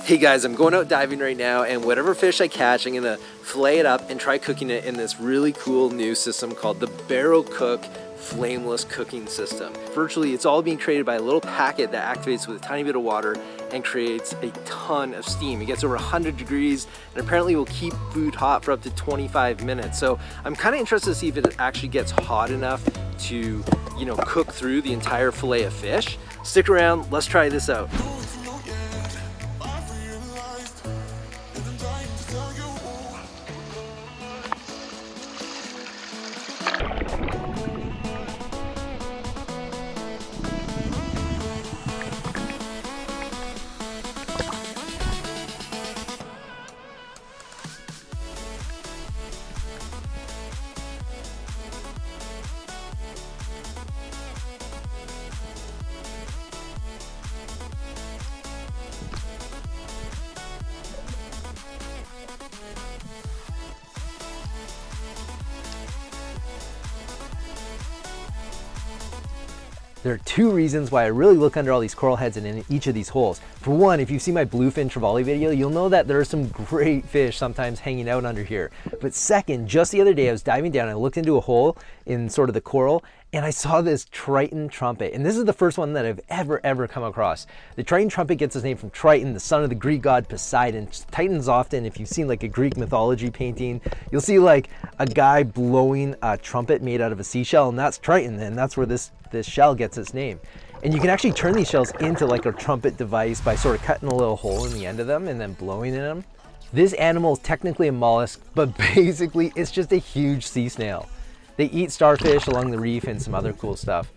Hey guys, I'm going out diving right now, and whatever fish I catch, I'm gonna fillet it up and try cooking it in this really cool new system called the Barocook flameless cooking system. Virtually, it's all being created by a little packet that activates with a tiny bit of water and creates a ton of steam. It gets over 100 degrees and apparently will keep food hot for up to 25 minutes. So I'm kind of interested to see if it actually gets hot enough to, cook through the entire fillet of fish. Stick around, let's try this out. There are two reasons why I really look under all these coral heads and in each of these holes. For one, if you've seen my bluefin trevally video, you'll know that there are some great fish sometimes hanging out under here. But second, just the other day I was diving down and I looked into a hole in sort of the coral and I saw this Triton Trumpet. And this is the first one that I've ever come across. The Triton Trumpet gets its name from Triton, the son of the Greek god Poseidon. Titans often, if you've seen like a Greek mythology painting, you'll see like a guy blowing a trumpet made out of a seashell, and that's Triton, and that's where this shell gets its name. And you can actually turn these shells into like a trumpet device by sort of cutting a little hole in the end of them and then blowing in them. This animal is technically a mollusk, but basically it's just a huge sea snail. They eat starfish along the reef and some other cool stuff.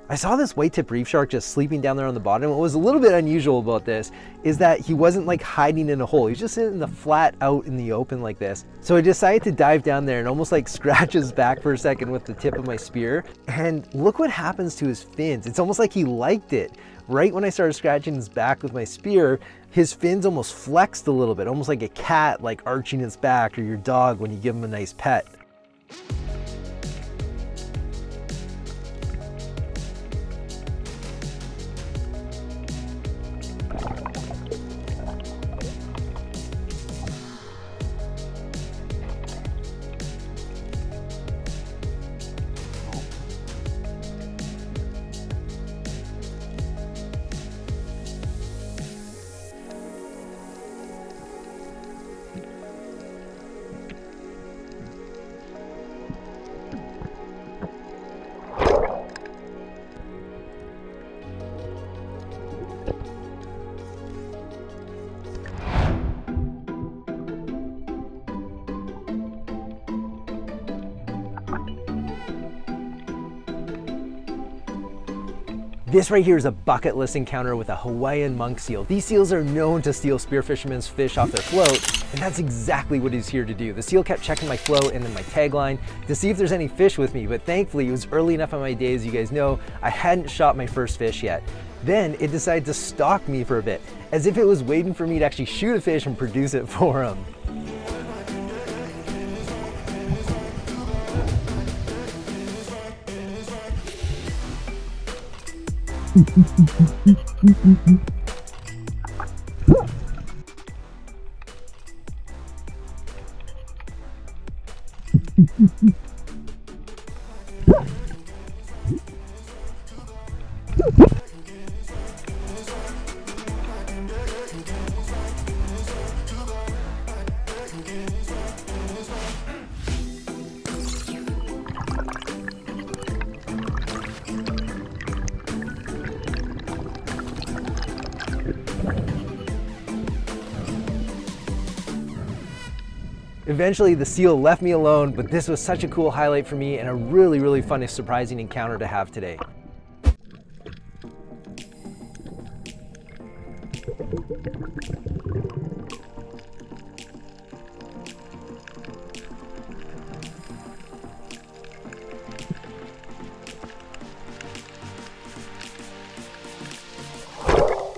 I saw this white tip reef shark just sleeping down there on the bottom. What was a little bit unusual about this is that he wasn't like hiding in a hole. He's just sitting in the flat out in the open like this. So I decided to dive down there and almost like scratch his back for a second with the tip of my spear. And look what happens to his fins. It's almost like he liked it. Right when I started scratching his back with my spear, his fins almost flexed a little bit, almost like a cat like arching its back, or your dog when you give him a nice pet. This right here is a bucket list encounter with a Hawaiian Monk Seal. These seals are known to steal spearfishermen's fish off their float, and that's exactly what he's here to do. The seal kept checking my float and then my tagline to see if there's any fish with me, but thankfully it was early enough on my day, as you guys know, I hadn't shot my first fish yet. Then it decided to stalk me for a bit, as if it was waiting for me to actually shoot a fish and produce it for him. Eventually the seal left me alone, but this was such a cool highlight for me and a really, really fun and surprising encounter to have today.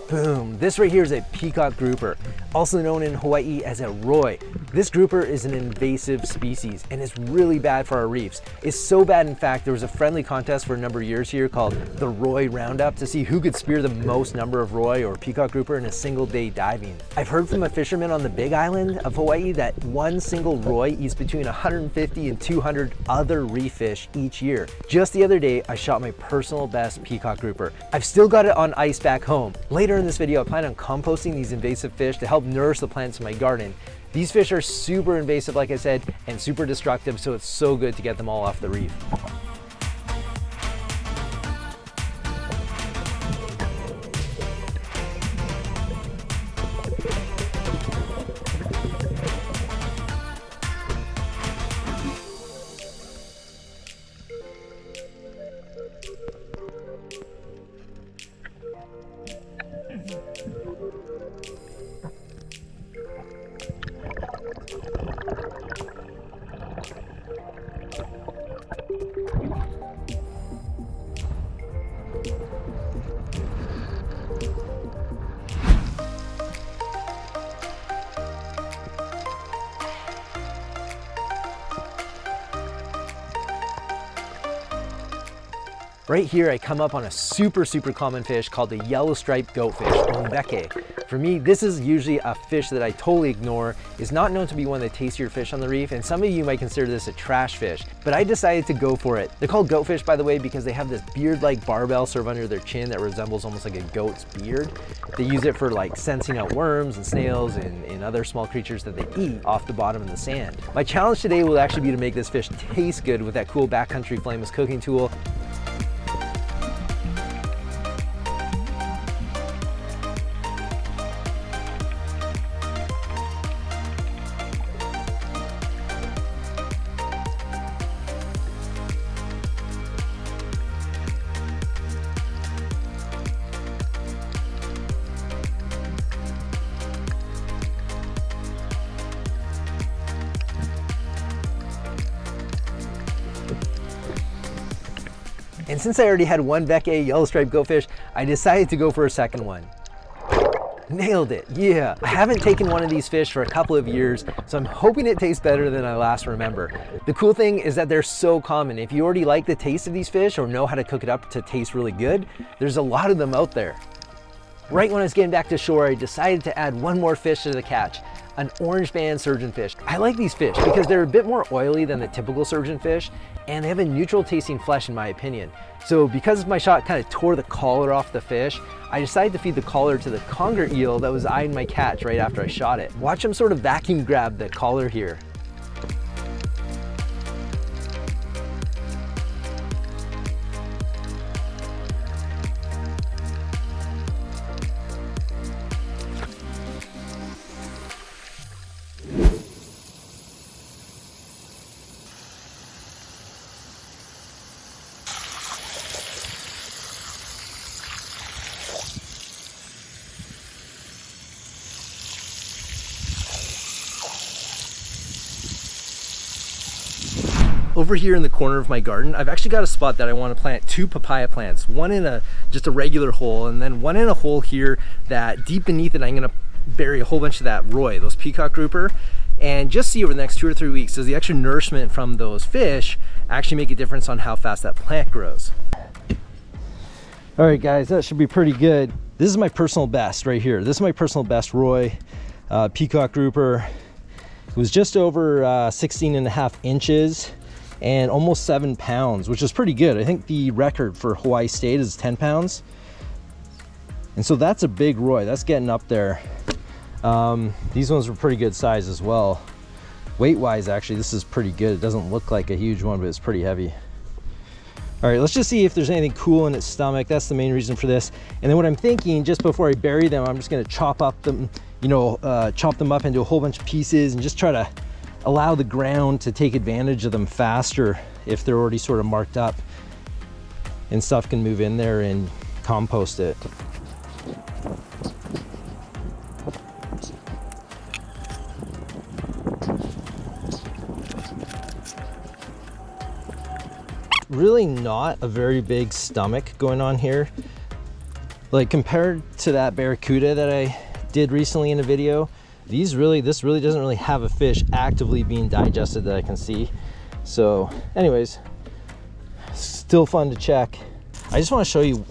Boom, this right here is a peacock grouper, also known in Hawaii as a roi. This grouper is an invasive species and is really bad for our reefs. It's so bad, in fact, there was a friendly contest for a number of years here called the Roi Roundup to see who could spear the most number of roi or peacock grouper in a single day diving. I've heard from a fisherman on the Big Island of Hawaii that one single roi eats between 150 and 200 other reef fish each year. Just the other day, I shot my personal best peacock grouper. I've still got it on ice back home. Later in this video, I plan on composting these invasive fish to help nourish the plants in my garden. These fish are super invasive, like I said, and super destructive, so it's so good to get them all off the reef. Right here, I come up on a super common fish called the Yellowstripe Goatfish, or Weke'ā. For me, this is usually a fish that I totally ignore. It's not known to be one of the tastier fish on the reef, and some of you might consider this a trash fish, but I decided to go for it. They're called goatfish, by the way, because they have this beard-like barbell served under their chin that resembles almost like a goat's beard. They use it for like sensing out worms and snails and other small creatures that they eat off the bottom of the sand. My challenge today will actually be to make this fish taste good with that cool backcountry flameless cooking tool. And since I already had one Weke'ā Yellowstripe Goatfish, I decided to go for a second one. Nailed it, yeah. I haven't taken one of these fish for a couple of years, so I'm hoping it tastes better than I last remember. The cool thing is that they're so common. If you already like the taste of these fish or know how to cook it up to taste really good, there's a lot of them out there. Right when I was getting back to shore, I decided to add one more fish to the catch, an orange band surgeonfish. I like these fish because they're a bit more oily than the typical surgeonfish, and they have a neutral tasting flesh in my opinion. So because my shot kind of tore the collar off the fish, I decided to feed the collar to the conger eel that was eyeing my catch right after I shot it. Watch him sort of vacuum grab the collar here. Over here in the corner of my garden, I've actually got a spot that I want to plant two papaya plants, one in just a regular hole, and then one in a hole here that deep beneath it I'm going to bury a whole bunch of that roi, those peacock grouper, and just see over the next 2 or 3 weeks, does the extra nourishment from those fish actually make a difference on how fast that plant grows. All right guys, that should be pretty good. This is my personal best right here. This is my personal best roi, peacock grouper. It was just over 16.5 inches. and almost 7 pounds, which is pretty good. I think the record for Hawaii State is 10 pounds. And so that's a big roy, that's getting up there. These ones were pretty good size as well. Weight-wise, actually, this is pretty good. It doesn't look like a huge one, but it's pretty heavy. All right, let's just see if there's anything cool in its stomach. That's the main reason for this. And then what I'm thinking, just before I bury them, I'm just gonna chop up them, chop them up into a whole bunch of pieces and just try to allow the ground to take advantage of them faster if they're already sort of marked up, and stuff can move in there and compost it. Really not a very big stomach going on here. Like compared to that barracuda that I did recently in a video, this really doesn't really have a fish actively being digested that I can see. So anyways, still fun to check. I just want to show you,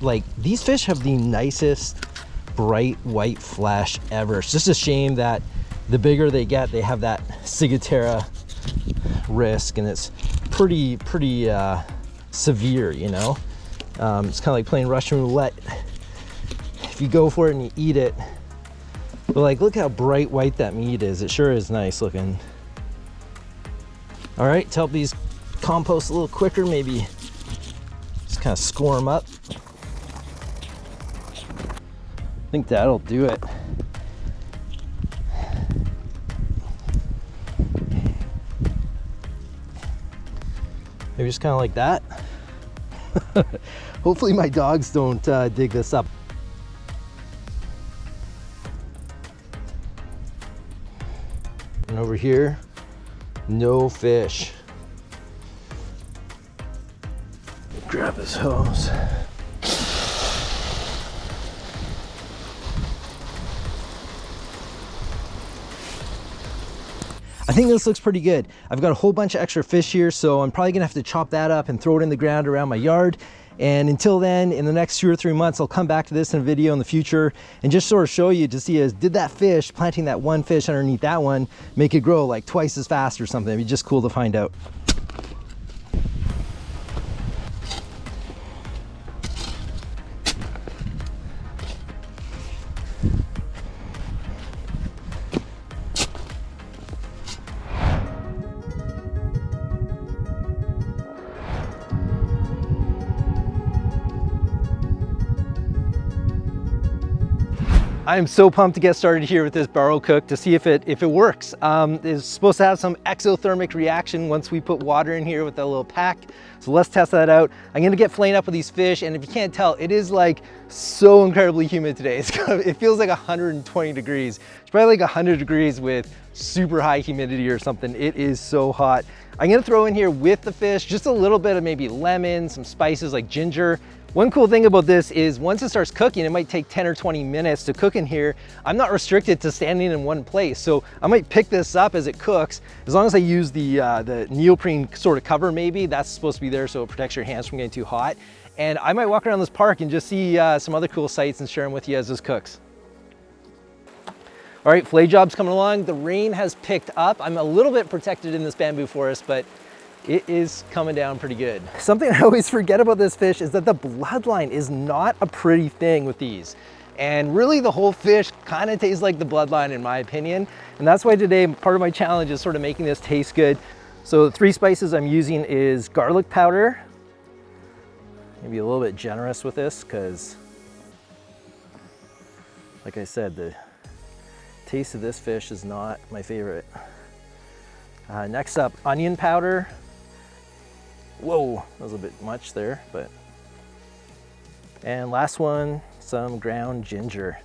like, these fish have the nicest bright white flesh ever. It's just a shame that the bigger they get, they have that ciguatera risk, and it's pretty severe, you know. It's kind of like playing Russian roulette. If you go for it and you eat it, but like, look how bright white that meat is. It sure is nice looking. All right, to help these compost a little quicker, maybe just kind of score them up. I think that'll do it. Maybe just kind of like that. Hopefully my dogs don't dig this up. And over here, no fish. Grab his hose. I think this looks pretty good. I've got a whole bunch of extra fish here, so I'm probably gonna have to chop that up and throw it in the ground around my yard. And until then, in the next 2 or 3 months, I'll come back to this in a video in the future and just sort of show you to see, did that fish, planting that one fish underneath that one, make it grow like twice as fast or something? It'd be just cool to find out. I am so pumped to get started here with this Barocook to see if it works. It's supposed to have some exothermic reaction once we put water in here with that little pack. So let's test that out. I'm gonna get flaying up with these fish, and if you can't tell, it is like so incredibly humid today. It feels like 120 degrees. It's probably like 100 degrees with super high humidity or something. It is so hot. I'm gonna throw in here with the fish just a little bit of maybe lemon, some spices like ginger. One cool thing about this is once it starts cooking, it might take 10 or 20 minutes to cook in here. I'm not restricted to standing in one place, so I might pick this up as it cooks. As long as I use the neoprene sort of cover, maybe that's supposed to be there so it protects your hands from getting too hot. And I might walk around this park and just see some other cool sights and share them with you as this cooks. All right, flay job's coming along. The rain has picked up. I'm a little bit protected in this bamboo forest, but it is coming down pretty good. Something I always forget about this fish is that the bloodline is not a pretty thing with these. And really the whole fish kind of tastes like the bloodline in my opinion. And that's why today part of my challenge is sort of making this taste good. So the 3 spices I'm using is garlic powder. Maybe a little bit generous with this because, like I said, the taste of this fish is not my favorite. Next up, onion powder. Whoa, that was a bit much there, but. And last one, some ground ginger.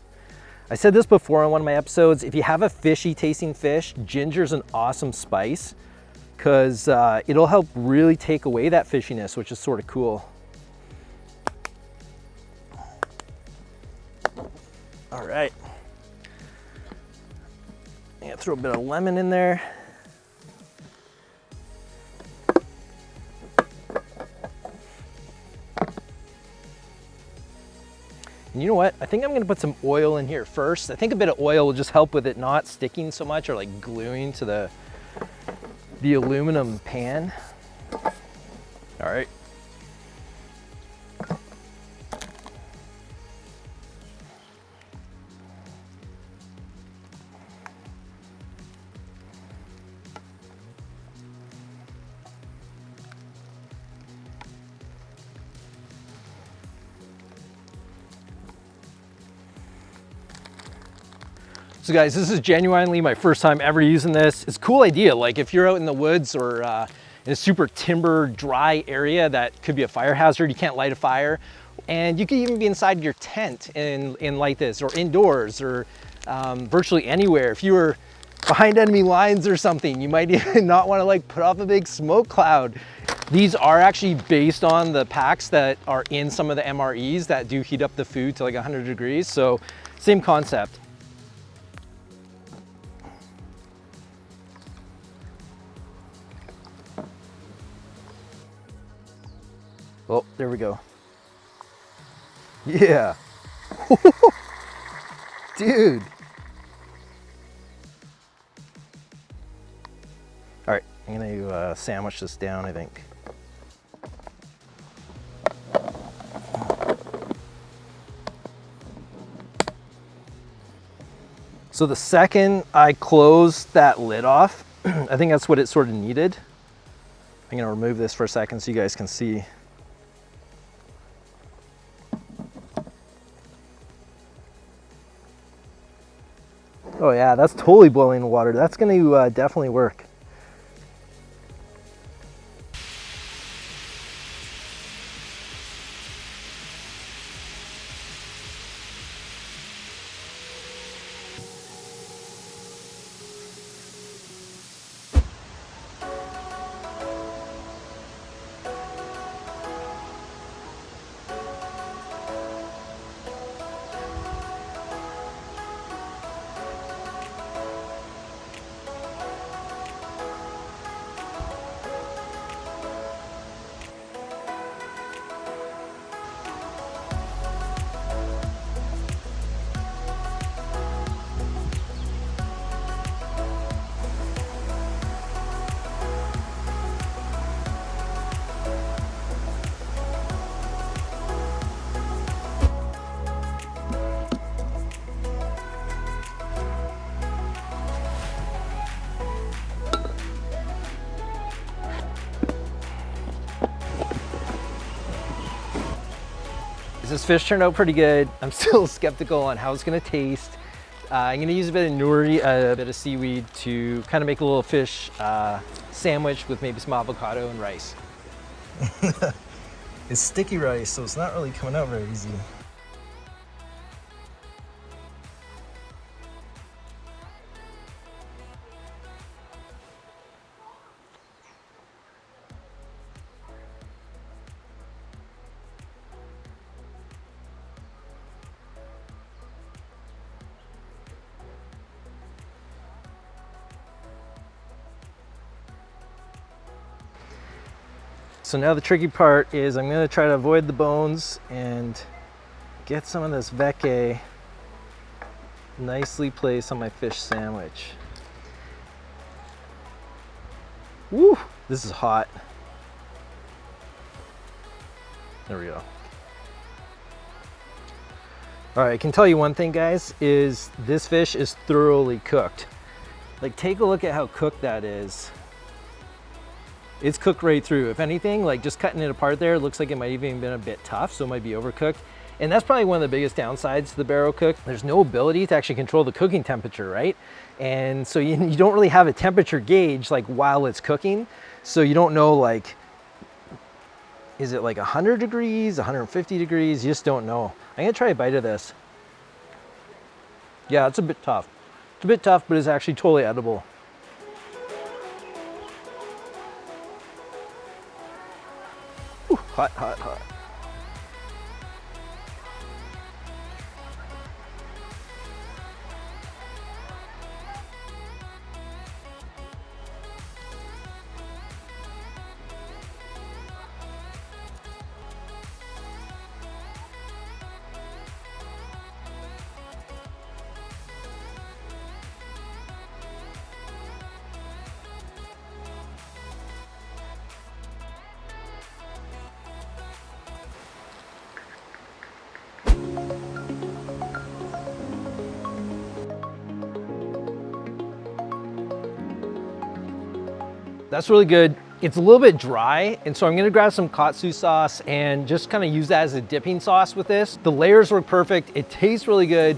I said this before on one of my episodes, if you have a fishy tasting fish, ginger's an awesome spice because it'll help really take away that fishiness, which is sort of cool. All right. I'm gonna throw a bit of lemon in there. And you know what? I think I'm gonna put some oil in here first. I think a bit of oil will just help with it not sticking so much or like gluing to the aluminum pan. All right. So guys, this is genuinely my first time ever using this. It's a cool idea. Like if you're out in the woods or in a super timber dry area that could be a fire hazard, you can't light a fire. And you could even be inside your tent and light this, or indoors, or virtually anywhere. If you were behind enemy lines or something, you might even not want to like put off a big smoke cloud. These are actually based on the packs that are in some of the MREs that do heat up the food to like 100 degrees. So same concept. Oh, there we go. Yeah. Dude. All right, I'm gonna sandwich this down, I think. So the second I close that lid off, I think that's what it sort of needed. I'm gonna remove this for a second so you guys can see. Oh yeah, that's totally boiling the water. That's going to definitely work. This fish turned out pretty good. I'm still skeptical on how it's gonna taste. I'm gonna use a bit of nori, a bit of seaweed to kind of make a little fish sandwich with maybe some avocado and rice. It's sticky rice, so it's not really coming out very easy. So now the tricky part is I'm going to try to avoid the bones and get some of this Weke'ā nicely placed on my fish sandwich. Woo! This is hot. There we go. All right, I can tell you one thing, guys, is this fish is thoroughly cooked. Like, take a look at how cooked that is. It's cooked right through. If anything, like just cutting it apart there, it looks like it might even been a bit tough, so it might be overcooked. And that's probably one of the biggest downsides to the Barocook. There's no ability to actually control the cooking temperature, right? And so you don't really have a temperature gauge like while it's cooking. So you don't know, like, is it like 100 degrees, 150 degrees? You just don't know. I'm gonna try a bite of this. Yeah, it's a bit tough. It's a bit tough, but it's actually totally edible. Ooh, hot, hot, hot. That's really good. It's a little bit dry, and so I'm gonna grab some katsu sauce and just kind of use that as a dipping sauce with this. The layers work perfect. It tastes really good.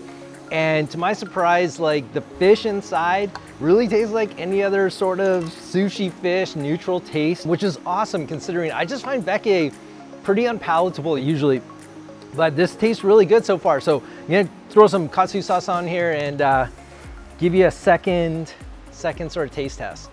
And to my surprise, like the fish inside really tastes like any other sort of sushi fish, neutral taste, which is awesome considering I just find Weke'ā pretty unpalatable usually. But this tastes really good so far. So I'm gonna throw some katsu sauce on here and give you a second sort of taste test.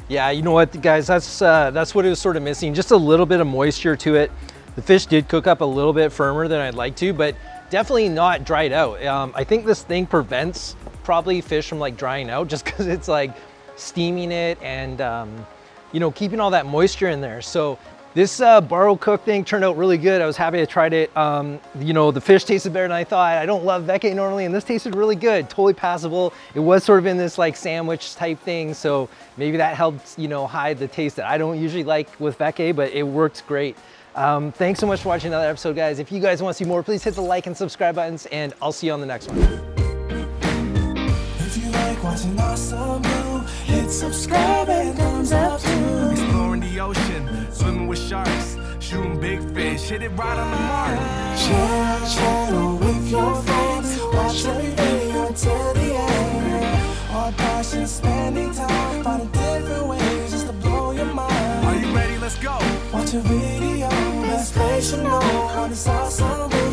Yeah, you know what, guys, that's what it was sort of missing. Just a little bit of moisture to it. The fish did cook up a little bit firmer than I'd like to, but definitely not dried out. I think this thing prevents probably fish from like drying out just because it's like steaming it and you know, keeping all that moisture in there. So this Barocook thing turned out really good. I was happy I tried it. You know, the fish tasted better than I thought. I don't love Weke'ā normally, and this tasted really good, totally passable. It was sort of in this like sandwich type thing, so maybe that helped, you know, hide the taste that I don't usually like with Weke'ā, but it works great. Thanks so much for watching another episode, guys. If you guys want to see more, please hit the like and subscribe buttons, and I'll see you on the next one. If you like watching AwesomeBlue, hit subscribe and thumbs up too. Exploring the ocean, swimming with sharks, shooting big fish, hit it right on the mark. Share our channel with your friends, watch every video till the end. Our passion, spending time, finding different ways just to blow your mind. Are you ready? Let's go. Watch a video, best place you know, on this AwesomeBlue.